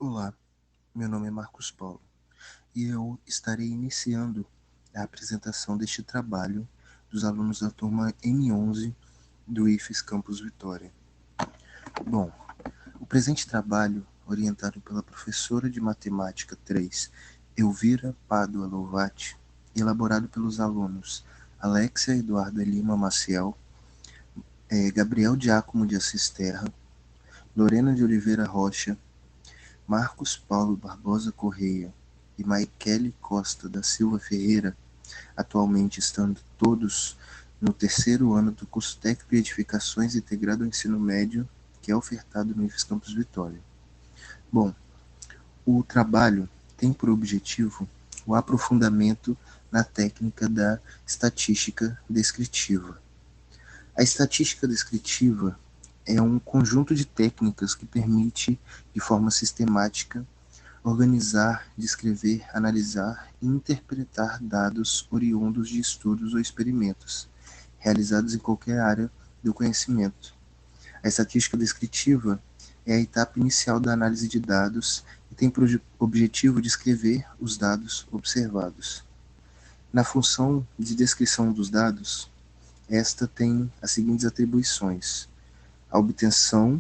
Olá, meu nome é Marcos Paulo e eu estarei iniciando a apresentação deste trabalho dos alunos da turma M11 do IFES Campus Vitória. Bom, o presente trabalho, orientado pela professora de Matemática 3, Elvira Pádua Lovati, elaborado pelos alunos Alexia Eduarda Lima Maciel, Gabriel Giacomo de Assis Terra, Lorena de Oliveira Rocha, Marcos Paulo Barbosa Correia e Maikele Costa da Silva Ferreira, atualmente estando todos no terceiro ano do curso técnico de edificações integrado ao ensino médio, que é ofertado no IFES Campus Vitória. Bom, o trabalho tem por objetivo o aprofundamento na técnica da estatística descritiva. A estatística descritiva é um conjunto de técnicas que permite, de forma sistemática, organizar, descrever, analisar e interpretar dados oriundos de estudos ou experimentos, realizados em qualquer área do conhecimento. A estatística descritiva é a etapa inicial da análise de dados e tem por objetivo descrever os dados observados. Na função de descrição dos dados, esta tem as seguintes atribuições: a obtenção,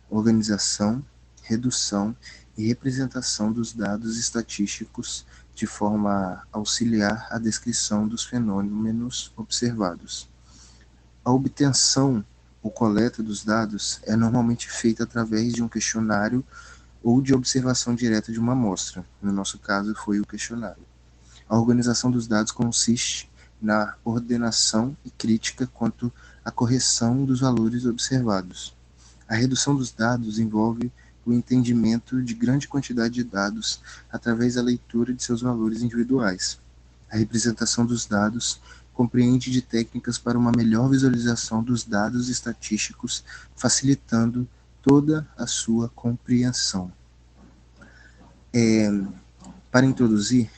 organização, redução e representação dos dados estatísticos de forma a auxiliar a descrição dos fenômenos observados. A obtenção ou coleta dos dados é normalmente feita através de um questionário ou de observação direta de uma amostra. No nosso caso, foi o questionário. A organização dos dados consiste na ordenação e crítica quanto à correção dos valores observados. A redução dos dados envolve o entendimento de grande quantidade de dados através da leitura de seus valores individuais. A representação dos dados compreende de técnicas para uma melhor visualização dos dados estatísticos, facilitando toda a sua compreensão. Para introduzir,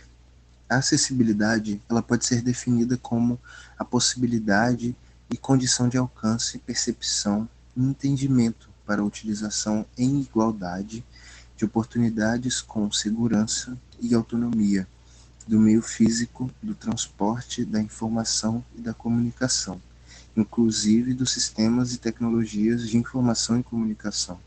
a acessibilidade ela pode ser definida como a possibilidade e condição de alcance, percepção e entendimento para a utilização em igualdade de oportunidades com segurança e autonomia do meio físico, do transporte, da informação e da comunicação, inclusive dos sistemas e tecnologias de informação e comunicação,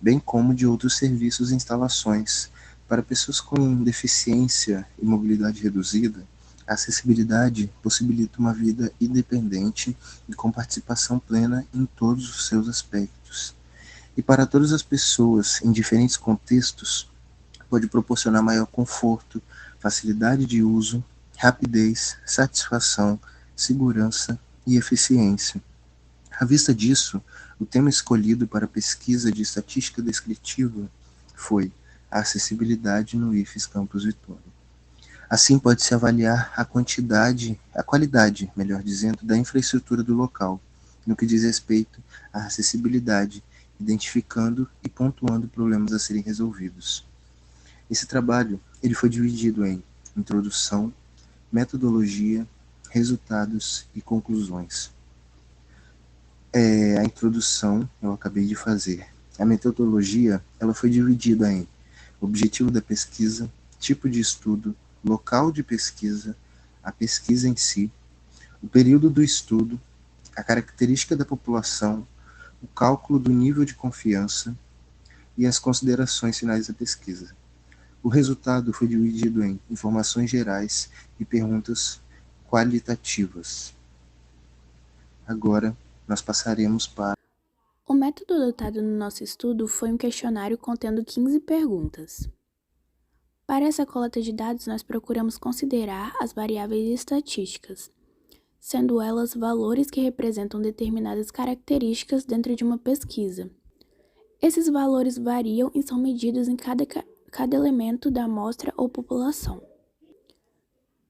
bem como de outros serviços e instalações. Para pessoas com deficiência e mobilidade reduzida, a acessibilidade possibilita uma vida independente e com participação plena em todos os seus aspectos. E para todas as pessoas, em diferentes contextos, pode proporcionar maior conforto, facilidade de uso, rapidez, satisfação, segurança e eficiência. À vista disso, o tema escolhido para a pesquisa de estatística descritiva foi a acessibilidade no IFES Campus Vitória. Assim, pode-se avaliar a qualidade, melhor dizendo, da infraestrutura do local, no que diz respeito à acessibilidade, identificando e pontuando problemas a serem resolvidos. Esse trabalho ele foi dividido em introdução, metodologia, resultados e conclusões. A introdução eu acabei de fazer. A metodologia ela foi dividida em objetivo da pesquisa, tipo de estudo, local de pesquisa, a pesquisa em si, o período do estudo, a característica da população, o cálculo do nível de confiança e as considerações finais da pesquisa. O resultado foi dividido em informações gerais e perguntas qualitativas. Agora, nós passaremos para O método adotado no nosso estudo foi um questionário contendo 15 perguntas. Para essa coleta de dados, nós procuramos considerar as variáveis estatísticas, sendo elas valores que representam determinadas características dentro de uma pesquisa. Esses valores variam e são medidos em cada elemento da amostra ou população.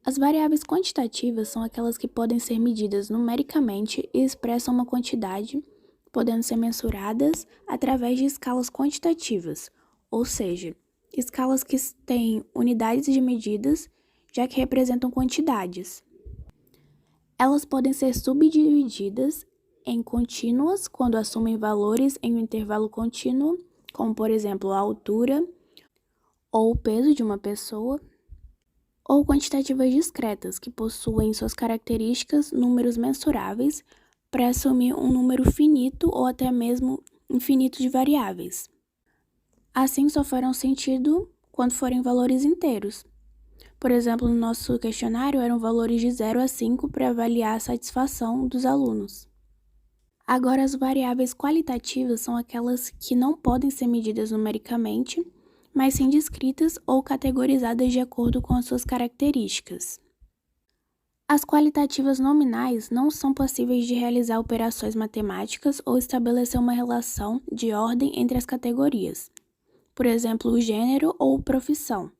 As variáveis quantitativas são aquelas que podem ser medidas numericamente e expressam uma quantidade, podendo ser mensuradas através de escalas quantitativas, ou seja, escalas que têm unidades de medidas, já que representam quantidades. Elas podem ser subdivididas em contínuas, quando assumem valores em um intervalo contínuo, como por exemplo a altura ou o peso de uma pessoa, ou quantitativas discretas, que possuem suas características números mensuráveis para assumir um número finito ou até mesmo infinito de variáveis. Assim, só farão sentido quando forem valores inteiros. Por exemplo, no nosso questionário eram valores de 0 a 5 para avaliar a satisfação dos alunos. Agora, as variáveis qualitativas são aquelas que não podem ser medidas numericamente, mas sim descritas ou categorizadas de acordo com as suas características. As qualitativas nominais não são passíveis de realizar operações matemáticas ou estabelecer uma relação de ordem entre as categorias, por exemplo, o gênero ou profissão.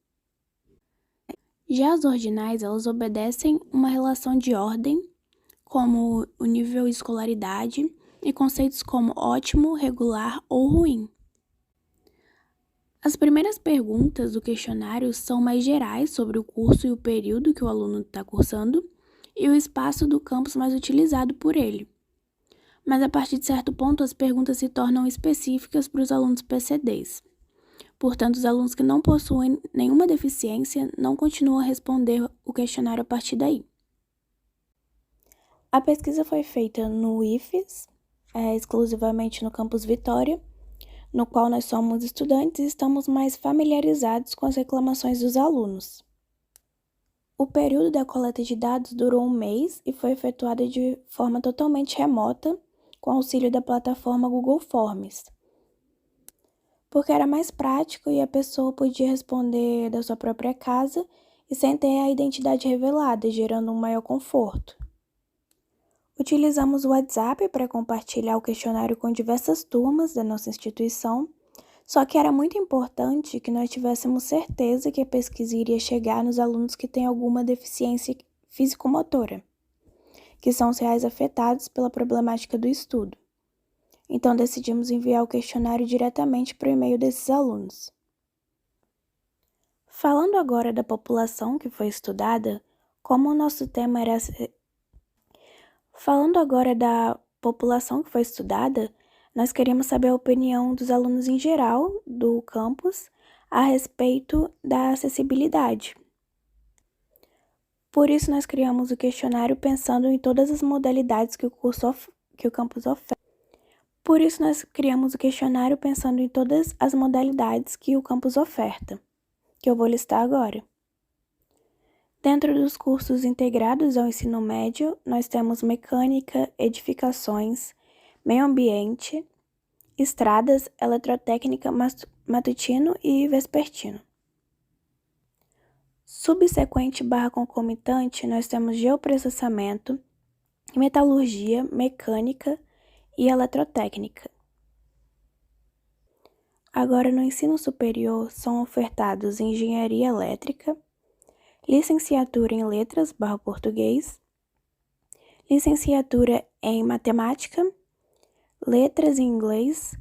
Já as ordinais, elas obedecem uma relação de ordem, como o nível de escolaridade, e conceitos como ótimo, regular ou ruim. As primeiras perguntas do questionário são mais gerais sobre o curso e o período que o aluno está cursando e o espaço do campus mais utilizado por ele. Mas a partir de certo ponto, as perguntas se tornam específicas para os alunos PCDs. Portanto, os alunos que não possuem nenhuma deficiência não continuam a responder o questionário a partir daí. A pesquisa foi feita no IFES, exclusivamente no campus Vitória, no qual nós somos estudantes e estamos mais familiarizados com as reclamações dos alunos. O período da coleta de dados durou 1 mês e foi efetuada de forma totalmente remota, com auxílio da plataforma Google Forms, porque era mais prático e a pessoa podia responder da sua própria casa e sem ter a identidade revelada, gerando um maior conforto. Utilizamos o WhatsApp para compartilhar o questionário com diversas turmas da nossa instituição, só que era muito importante que nós tivéssemos certeza que a pesquisa iria chegar nos alunos que têm alguma deficiência físico-motora, que são os reais afetados pela problemática do estudo. Então, decidimos enviar o questionário diretamente para o e-mail desses alunos. Falando agora da população que foi estudada, como o nosso tema era... Falando agora da população que foi estudada, nós queríamos saber a opinião dos alunos em geral do campus a respeito da acessibilidade. Por isso, nós criamos o questionário pensando em todas as modalidades que o campus oferece. Por isso, nós criamos o questionário pensando em todas as modalidades que o campus oferta, que eu vou listar agora. Dentro dos cursos integrados ao ensino médio, nós temos mecânica, edificações, meio ambiente, estradas, eletrotécnica matutino e vespertino. Subsequente / concomitante, nós temos geoprocessamento, metalurgia, mecânica e eletrotécnica. Agora, no ensino superior, são ofertados engenharia elétrica, licenciatura em letras / português, licenciatura em matemática, letras em inglês,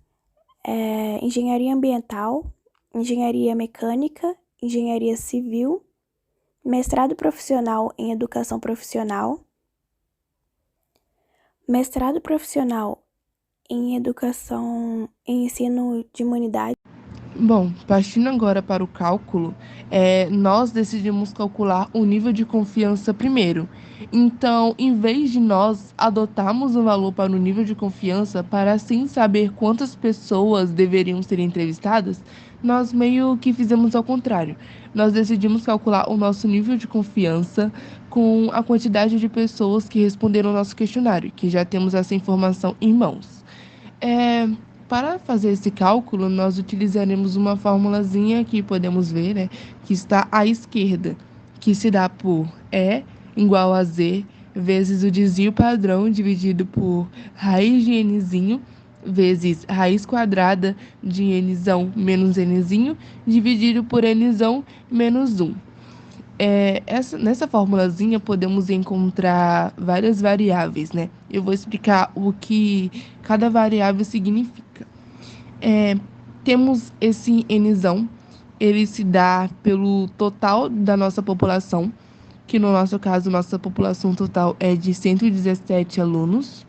engenharia ambiental, engenharia mecânica, engenharia civil, mestrado profissional em educação profissional, mestrado profissional em educação em ensino de humanidade. Bom, partindo agora para o cálculo, nós decidimos calcular o nível de confiança primeiro. Então, em vez de nós adotarmos um valor para o nível de confiança, para assim saber quantas pessoas deveriam ser entrevistadas, nós meio que fizemos ao contrário. Nós decidimos calcular o nosso nível de confiança com a quantidade de pessoas que responderam ao nosso questionário, que já temos essa informação em mãos. Para fazer esse cálculo, nós utilizaremos uma formulazinha que podemos ver, né, que está à esquerda, que se dá por E igual a Z vezes o desvio padrão dividido por raiz de Nzinho vezes raiz quadrada de Nzão menos Nzinho dividido por Nzão menos 1. Nessa formulazinha podemos encontrar várias variáveis, né? Eu vou explicar o que cada variável significa. Temos esse Nzão, ele se dá pelo total da nossa população, que no nosso caso, nossa população total é de 117 alunos.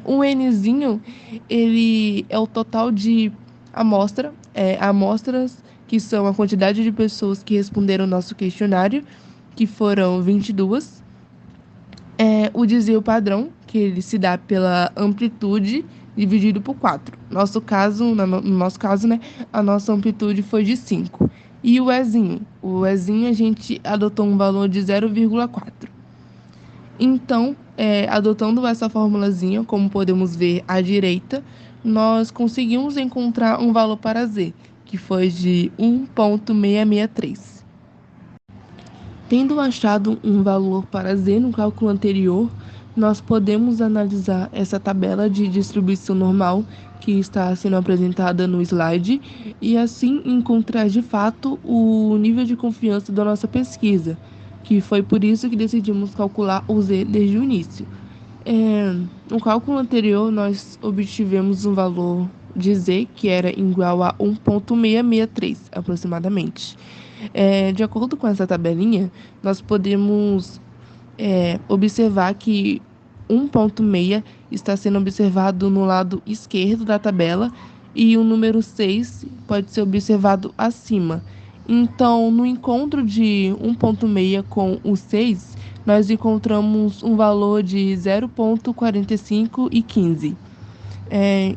O Nzinho, ele é o total de amostras, que são a quantidade de pessoas que responderam o nosso questionário, que foram 22. O desvio padrão, que ele se dá pela amplitude dividido por 4. No nosso caso, né, a nossa amplitude foi de 5. E o Ezinho? O Ezinho a gente adotou um valor de 0,4. Então, adotando essa formulazinha, como podemos ver à direita, nós conseguimos encontrar um valor para Z, que foi de 1,663. Tendo achado um valor para Z no cálculo anterior, nós podemos analisar essa tabela de distribuição normal que está sendo apresentada no slide e assim encontrar de fato o nível de confiança da nossa pesquisa, que foi por isso que decidimos calcular o Z desde o início. No cálculo anterior, nós obtivemos um valor de Z que era igual a 1,663 aproximadamente. De acordo com essa tabelinha, nós podemos observar que 1,6 está sendo observado no lado esquerdo da tabela e o número 6 pode ser observado acima. Então, no encontro de 1,6 com o 6, nós encontramos um valor de 0,45 e 15.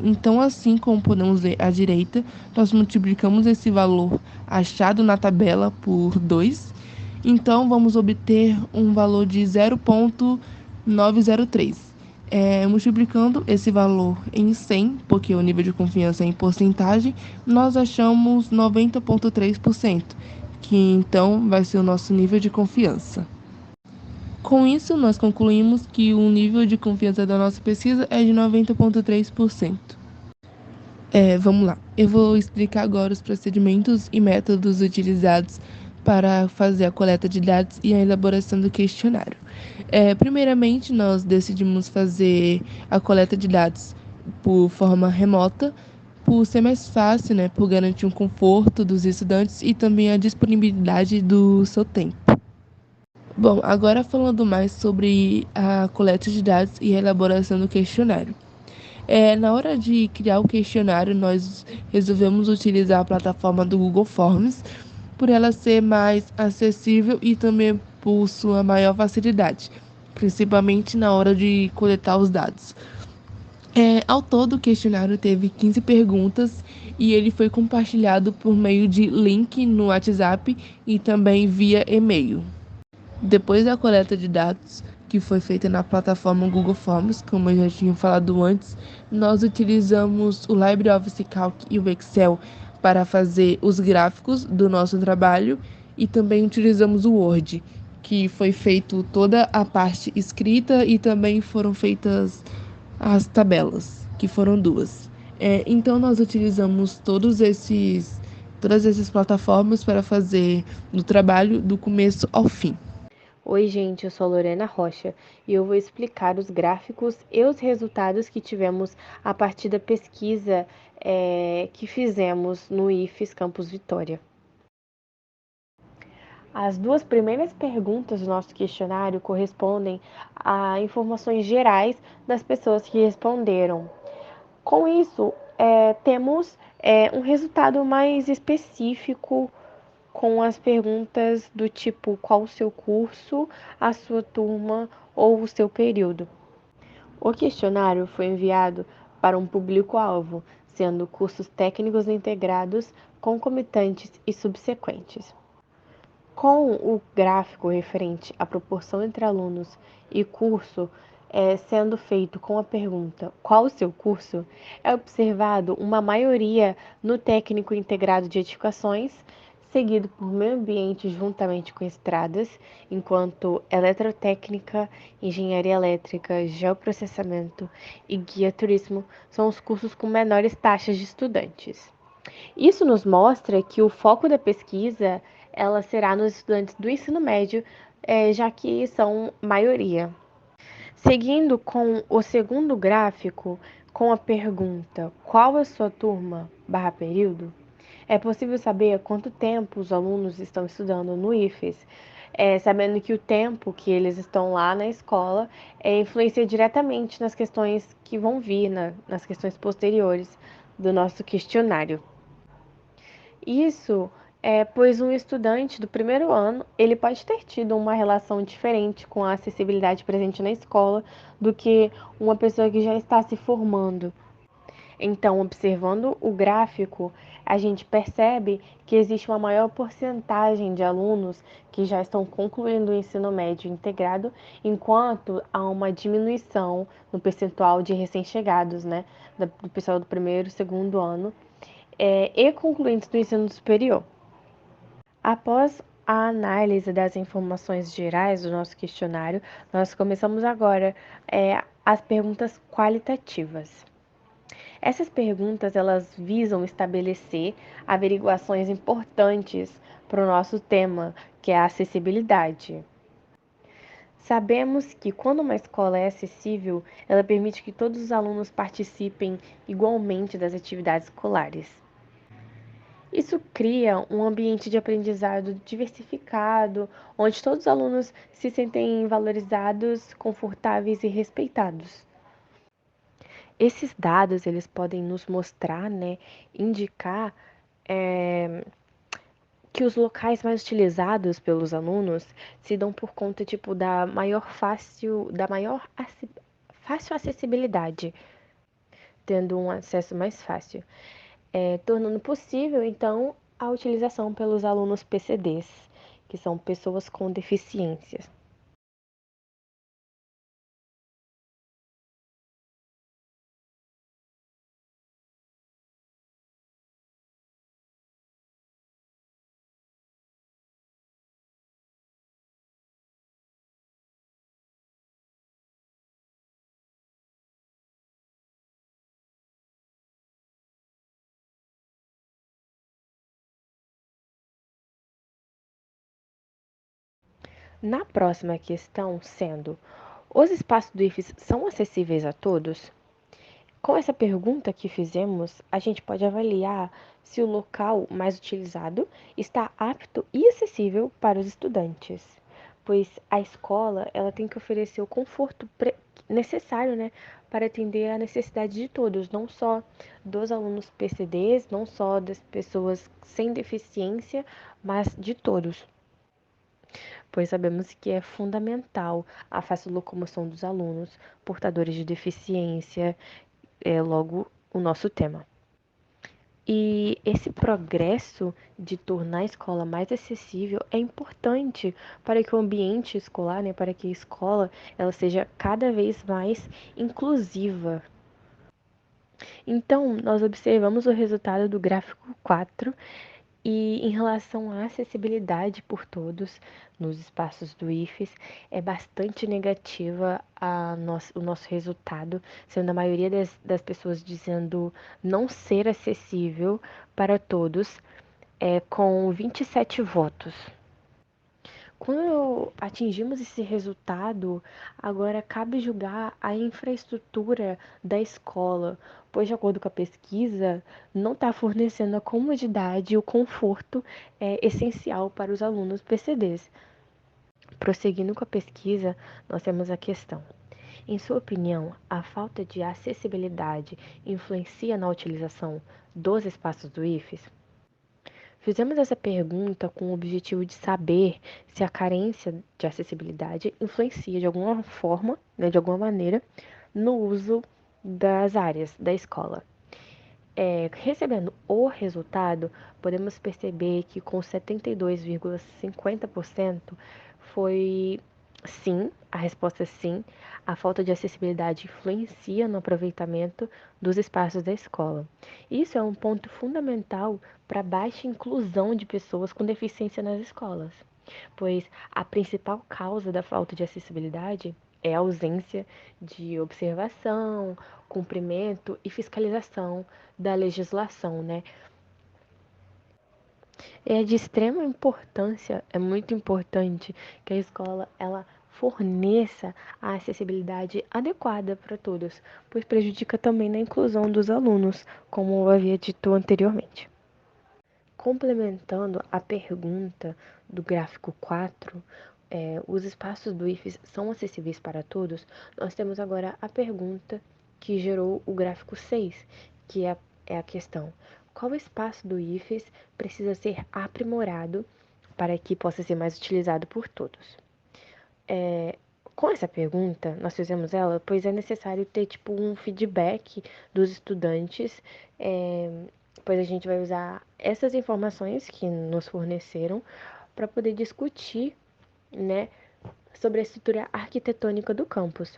Então, assim como podemos ver à direita, nós multiplicamos esse valor achado na tabela por 2. Então, vamos obter um valor de 0,903. Multiplicando esse valor em 100, porque o nível de confiança é em porcentagem, nós achamos 90,3%, que então vai ser o nosso nível de confiança. Com isso, nós concluímos que o nível de confiança da nossa pesquisa é de 90,3%. Vamos lá. Eu vou explicar agora os procedimentos e métodos utilizados para fazer a coleta de dados e a elaboração do questionário. Primeiramente, nós decidimos fazer a coleta de dados por forma remota, por ser mais fácil, né, por garantir um conforto dos estudantes e também a disponibilidade do seu tempo. Bom, agora falando mais sobre a coleta de dados e a elaboração do questionário. Na hora de criar o questionário, nós resolvemos utilizar a plataforma do Google Forms, por ela ser mais acessível e também por sua maior facilidade, principalmente na hora de coletar os dados. Ao todo, o questionário teve 15 perguntas e ele foi compartilhado por meio de link no WhatsApp e também via e-mail. Depois da coleta de dados, que foi feita na plataforma Google Forms, como eu já tinha falado antes, nós utilizamos o LibreOffice Calc e o Excel para fazer os gráficos do nosso trabalho e também utilizamos o Word, que foi feito toda a parte escrita e também foram feitas as tabelas, que foram 2. Então, nós utilizamos todas essas plataformas para fazer o trabalho do começo ao fim. Oi, gente, eu sou a Lorena Rocha e eu vou explicar os gráficos e os resultados que tivemos a partir da pesquisa que fizemos no IFES Campus Vitória. As 2 primeiras perguntas do nosso questionário correspondem a informações gerais das pessoas que responderam. Com isso, temos um resultado mais específico com as perguntas do tipo qual o seu curso, a sua turma ou o seu período. O questionário foi enviado para um público-alvo, sendo cursos técnicos integrados, concomitantes e subsequentes. Com o gráfico referente à proporção entre alunos e curso sendo feito com a pergunta qual o seu curso, é observado uma maioria no técnico integrado de edificações, seguido por meio ambiente juntamente com estradas, enquanto eletrotécnica, engenharia elétrica, geoprocessamento e guia turismo são os cursos com menores taxas de estudantes. Isso nos mostra que o foco da pesquisa ela será nos estudantes do ensino médio, já que são maioria. Seguindo com o segundo gráfico, com a pergunta qual é a sua turma/período, é possível saber há quanto tempo os alunos estão estudando no IFES, sabendo que o tempo que eles estão lá na escola influencia diretamente nas questões que vão vir, nas questões posteriores do nosso questionário. Isso pois um estudante do primeiro ano, ele pode ter tido uma relação diferente com a acessibilidade presente na escola do que uma pessoa que já está se formando. Então, observando o gráfico, a gente percebe que existe uma maior porcentagem de alunos que já estão concluindo o ensino médio integrado, enquanto há uma diminuição no percentual de recém-chegados, né, do pessoal do primeiro e segundo ano, e concluintes do ensino superior. Após a análise das informações gerais do nosso questionário, nós começamos agora as perguntas qualitativas. Essas perguntas elas visam estabelecer averiguações importantes para o nosso tema, que é a acessibilidade. Sabemos que quando uma escola é acessível, ela permite que todos os alunos participem igualmente das atividades escolares. Isso cria um ambiente de aprendizado diversificado, onde todos os alunos se sentem valorizados, confortáveis e respeitados. Esses dados, eles podem nos mostrar, né, indicar que os locais mais utilizados pelos alunos se dão por conta, tipo, fácil acessibilidade, tendo um acesso mais fácil, tornando possível, então, a utilização pelos alunos PCDs, que são pessoas com deficiências. Na próxima questão, sendo: os espaços do IFES são acessíveis a todos? Com essa pergunta que fizemos, a gente pode avaliar se o local mais utilizado está apto e acessível para os estudantes, pois a escola ela tem que oferecer o conforto necessário, né, para atender a necessidade de todos, não só dos alunos PCDs, não só das pessoas sem deficiência, mas de todos, pois sabemos que é fundamental a fácil locomoção dos alunos portadores de deficiência, é logo o nosso tema. E esse progresso de tornar a escola mais acessível é importante para que o ambiente escolar, né, para que a escola ela seja cada vez mais inclusiva. Então, nós observamos o resultado do gráfico 4 e em relação à acessibilidade por todos nos espaços do IFES, é bastante negativa o nosso resultado, sendo a maioria das pessoas dizendo não ser acessível para todos, com 27 votos. Quando atingimos esse resultado, agora cabe julgar a infraestrutura da escola, pois, de acordo com a pesquisa, não está fornecendo a comodidade e o conforto essencial para os alunos PCDs. Prosseguindo com a pesquisa, nós temos a questão: em sua opinião, a falta de acessibilidade influencia na utilização dos espaços do IFES? Fizemos essa pergunta com o objetivo de saber se a carência de acessibilidade influencia de alguma forma, né, de alguma maneira, no uso das áreas da escola. Recebendo o resultado, podemos perceber que com 72,50% foi sim, a resposta é sim, a falta de acessibilidade influencia no aproveitamento dos espaços da escola. Isso é um ponto fundamental para a baixa inclusão de pessoas com deficiência nas escolas, pois a principal causa da falta de acessibilidade é a ausência de observação, cumprimento e fiscalização da legislação, né? É de extrema importância, é muito importante que a escola ela forneça a acessibilidade adequada para todos, pois prejudica também na inclusão dos alunos, como eu havia dito anteriormente. Complementando a pergunta do gráfico 4, os espaços do IFES são acessíveis para todos? Nós temos agora a pergunta que gerou o gráfico 6, que é a questão: qual espaço do IFES precisa ser aprimorado para que possa ser mais utilizado por todos? Com essa pergunta, nós fizemos ela, pois é necessário ter tipo um feedback dos estudantes, pois a gente vai usar essas informações que nos forneceram para poder discutir, né, sobre a estrutura arquitetônica do campus.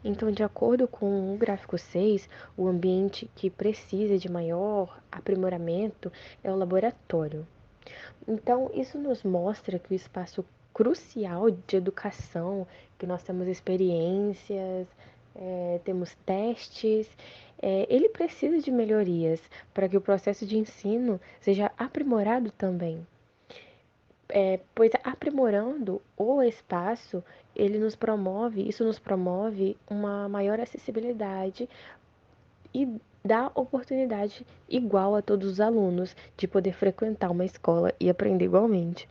Então, de acordo com o gráfico 6, o ambiente que precisa de maior aprimoramento é o laboratório. Então, isso nos mostra que o espaço crucial de educação, que nós temos experiências, temos testes, ele precisa de melhorias para que o processo de ensino seja aprimorado também. Pois aprimorando o espaço, isso nos promove uma maior acessibilidade e dá oportunidade igual a todos os alunos de poder frequentar uma escola e aprender igualmente.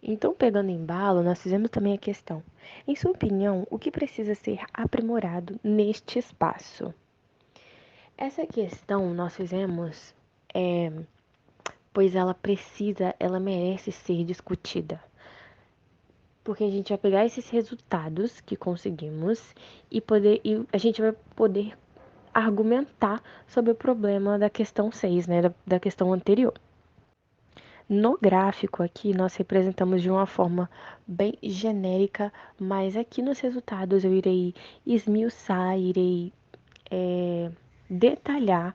Então, pegando embalo, nós fizemos também a questão. Em sua opinião, o que precisa ser aprimorado neste espaço? Essa questão nós fizemos, pois ela merece ser discutida. Porque a gente vai pegar esses resultados que conseguimos e a gente vai poder argumentar sobre o problema da questão 6, né, da questão anterior. No gráfico aqui, nós representamos de uma forma bem genérica, mas aqui nos resultados eu irei esmiuçar, irei detalhar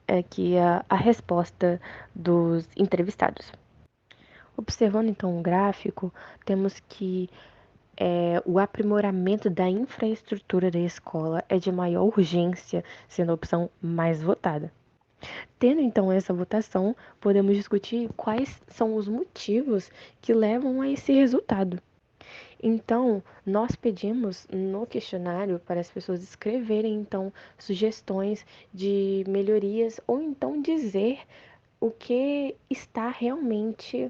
aqui a resposta dos entrevistados. Observando então o gráfico, temos que o aprimoramento da infraestrutura da escola é de maior urgência, sendo a opção mais votada. Tendo então essa votação, podemos discutir quais são os motivos que levam a esse resultado. Então, nós pedimos no questionário para as pessoas escreverem então sugestões de melhorias ou então dizer o que está realmente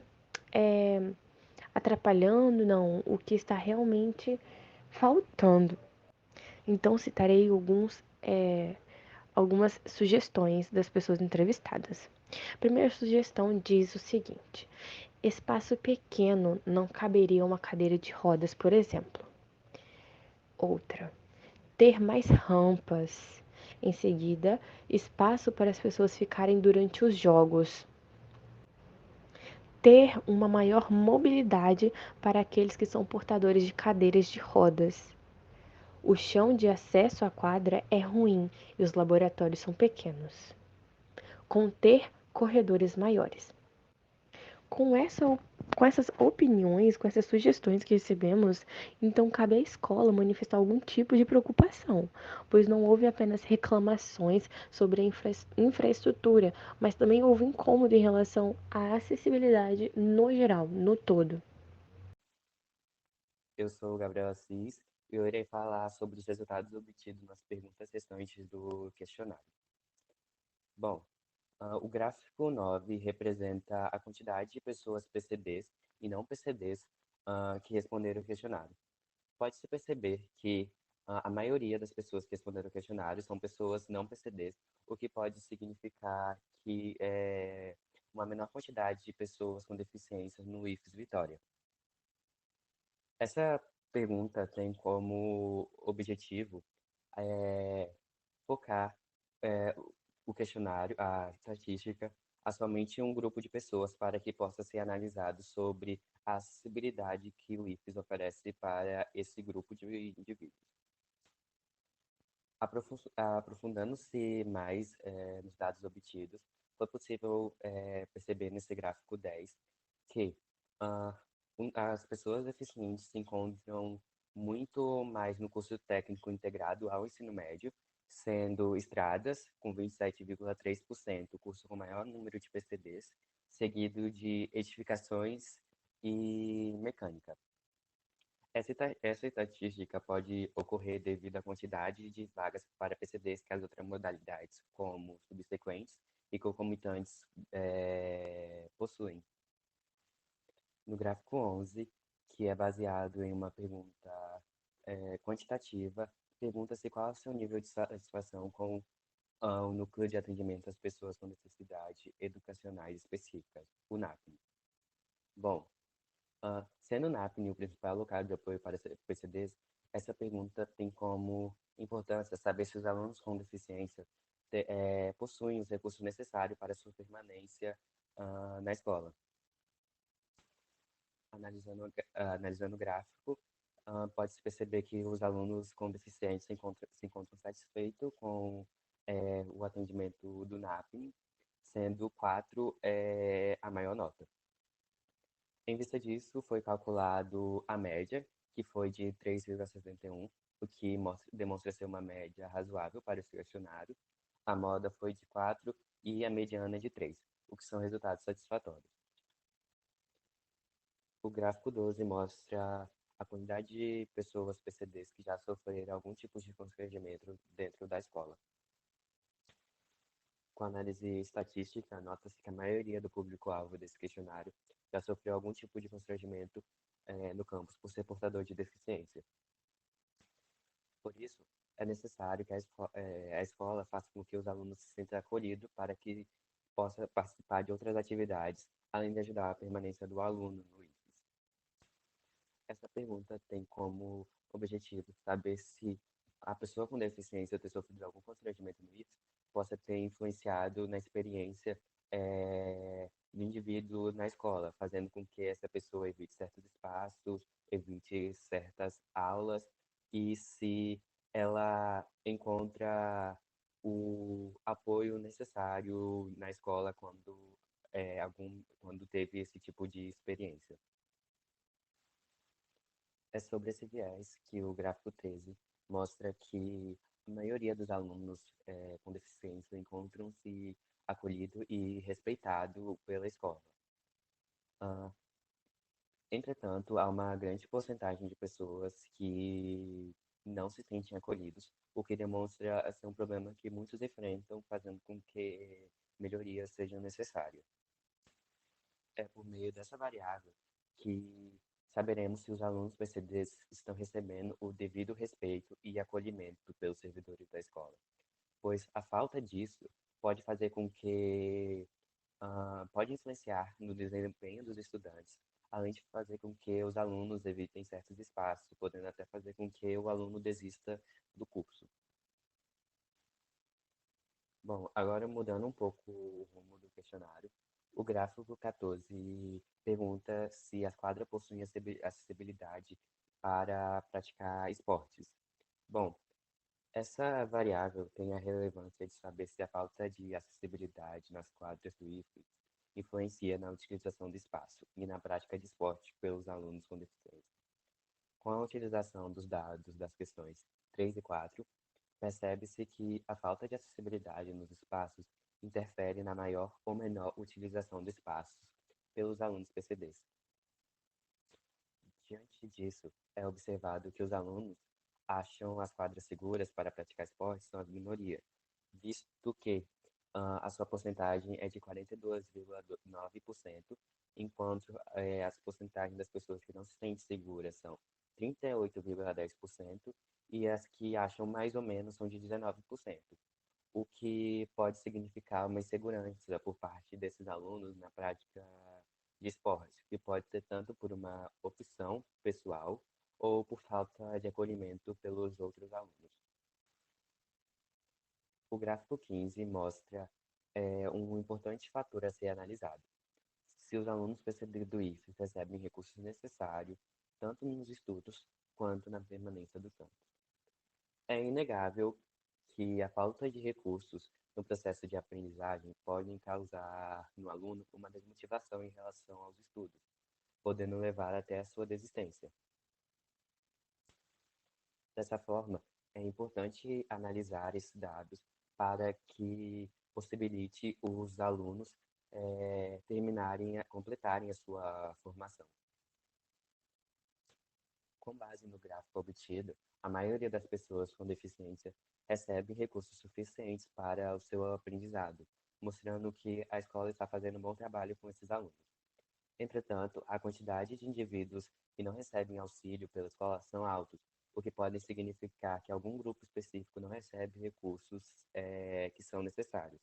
atrapalhando, não, o que está realmente faltando. Então, citarei algumas sugestões das pessoas entrevistadas. A primeira sugestão diz o seguinte: espaço pequeno não caberia uma cadeira de rodas, por exemplo. Outra, ter mais rampas. Em seguida, espaço para as pessoas ficarem durante os jogos. Ter uma maior mobilidade para aqueles que são portadores de cadeiras de rodas. O chão de acesso à quadra é ruim e os laboratórios são pequenos. Conter corredores maiores. Com, essa, com essas opiniões, com essas sugestões que recebemos, então cabe à escola manifestar algum tipo de preocupação, pois não houve apenas reclamações sobre a infraestrutura, mas também houve incômodo em relação à acessibilidade no geral, no todo. Eu sou o Gabriel Assis e eu irei falar sobre os resultados obtidos nas perguntas restantes do questionário. Bom, o gráfico 9 representa a quantidade de pessoas PCDs e não PCDs que responderam o questionário. Pode-se perceber que a maioria das pessoas que responderam o questionário são pessoas não PCDs, o que pode significar que é uma menor quantidade de pessoas com deficiência no IFES Vitória. Essa pergunta tem como objetivo focar eh, o questionário, a estatística, a somente um grupo de pessoas para que possa ser analisado sobre a acessibilidade que o IFES oferece para esse grupo de indivíduos. Aprofundando-se mais nos dados obtidos, foi possível perceber nesse gráfico 10 que ah, as pessoas deficientes se encontram muito mais no curso técnico integrado ao ensino médio, sendo estradas, com 27,3%, o curso com maior número de PCDs, seguido de edificações e mecânica. Essa estatística pode ocorrer devido à quantidade de vagas para PCDs que as outras modalidades, como subsequentes e concomitantes, possuem. No gráfico 11, que é baseado em uma pergunta quantitativa, pergunta-se qual é o seu nível de satisfação com o Núcleo de Atendimento às Pessoas com Necessidades Educacionais Específicas, o NAPNE. Bom, sendo o NAPNE o principal local de apoio para PCDs, essa pergunta tem como importância saber se os alunos com deficiência possuem os recursos necessários para sua permanência na escola. Analisando o gráfico, pode-se perceber que os alunos com deficiência se encontram satisfeitos com o atendimento do NAPNE, sendo 4 a maior nota. Em vista disso, foi calculado a média, que foi de 3,61, o que demonstra ser uma média razoável para esse questionário. A moda foi de 4 e a mediana de 3, o que são resultados satisfatórios. O gráfico 12 mostra a quantidade de pessoas PCDs que já sofreram algum tipo de constrangimento dentro da escola. Com análise estatística, nota-se que a maioria do público-alvo desse questionário já sofreu algum tipo de constrangimento no campus por ser portador de deficiência. Por isso, é necessário que a escola faça com que os alunos se sintam acolhidos para que possa participar de outras atividades, além de ajudar a permanência do aluno no IFES. Essa pergunta tem como objetivo saber se a pessoa com deficiência ter sofrido algum constrangimento no IFES possa ter influenciado na experiência do indivíduo na escola, fazendo com que essa pessoa evite certos espaços, evite certas aulas, e se ela encontra o apoio necessário na escola quando teve esse tipo de experiência. É sobre esse viés que o gráfico 13 mostra que a maioria dos alunos com deficiência encontram-se acolhido e respeitado pela escola. Entretanto, há uma grande porcentagem de pessoas que não se sentem acolhidos, o que demonstra ser um problema que muitos enfrentam, fazendo com que melhorias sejam necessárias. É por meio dessa variável que saberemos se os alunos PCDs estão recebendo o devido respeito e acolhimento pelos servidores da escola, pois a falta disso pode fazer com que pode influenciar no desempenho dos estudantes, além de fazer com que os alunos evitem certos espaços, podendo até fazer com que o aluno desista do curso. Bom, agora mudando um pouco o rumo do questionário, o gráfico 14 pergunta se as quadras possuem acessibilidade para praticar esportes. Bom, essa variável tem a relevância de saber se a falta de acessibilidade nas quadras do IFES influencia na utilização do espaço e na prática de esporte pelos alunos com deficiência. Com a utilização dos dados das questões 3 e 4, percebe-se que a falta de acessibilidade nos espaços interfere na maior ou menor utilização de espaços pelos alunos PCDs. Diante disso, é observado que os alunos acham as quadras seguras para praticar esportes são a minoria, visto que a sua porcentagem é de 42,9%, enquanto as porcentagens das pessoas que não se sentem seguras são 38,10% e as que acham mais ou menos são de 19%, o que pode significar uma insegurança por parte desses alunos na prática de esporte, que pode ser tanto por uma opção pessoal ou por falta de acolhimento pelos outros alunos. O gráfico 15 mostra um importante fator a ser analisado. Se os alunos PCD do IFES recebem recursos necessários, tanto nos estudos quanto na permanência do campus. É inegável que a falta de recursos no processo de aprendizagem podem causar no aluno uma desmotivação em relação aos estudos, podendo levar até a sua desistência. Dessa forma, é importante analisar esses dados para que possibilite os alunos completarem a sua formação. Com base no gráfico obtido, a maioria das pessoas com deficiência recebe recursos suficientes para o seu aprendizado, mostrando que a escola está fazendo um bom trabalho com esses alunos. Entretanto, a quantidade de indivíduos que não recebem auxílio pela escola são altos, o que pode significar que algum grupo específico não recebe recursos que são necessários,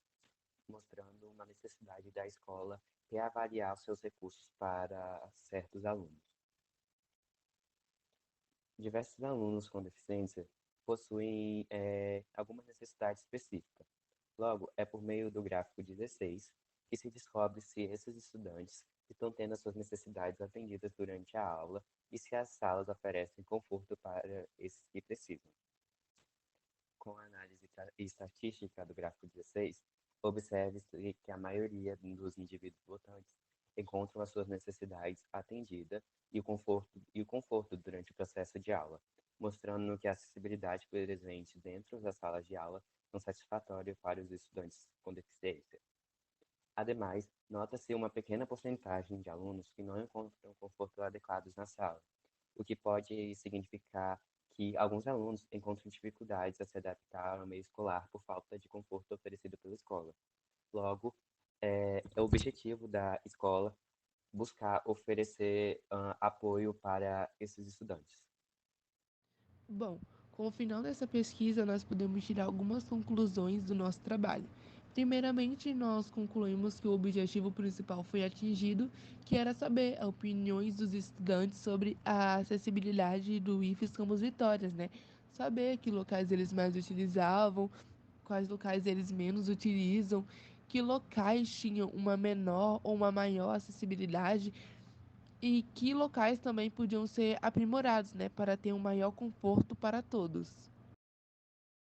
mostrando uma necessidade da escola reavaliar os seus recursos para certos alunos. Diversos alunos com deficiência possuem alguma necessidade específica. Logo, é por meio do gráfico 16 que se descobre se esses estudantes estão tendo as suas necessidades atendidas durante a aula e se as salas oferecem conforto para esses que precisam. Com a análise estatística do gráfico 16, observe-se que a maioria dos indivíduos votantes encontram as suas necessidades atendidas e o conforto durante o processo de aula, mostrando que a acessibilidade presente dentro das salas de aula são satisfatórias para os estudantes com deficiência. Ademais, nota-se uma pequena porcentagem de alunos que não encontram conforto adequados na sala, o que pode significar que alguns alunos encontram dificuldades a se adaptar ao meio escolar por falta de conforto oferecido pela escola. Logo, é o objetivo da escola buscar oferecer apoio para esses estudantes. Bom, com o final dessa pesquisa, nós podemos tirar algumas conclusões do nosso trabalho. Primeiramente, nós concluímos que o objetivo principal foi atingido, que era saber as opiniões dos estudantes sobre a acessibilidade do IFES Campus Vitórias, né? Saber que locais eles mais utilizavam, quais locais eles menos utilizam, que locais tinham uma menor ou uma maior acessibilidade e que locais também podiam ser aprimorados, né, para ter um maior conforto para todos.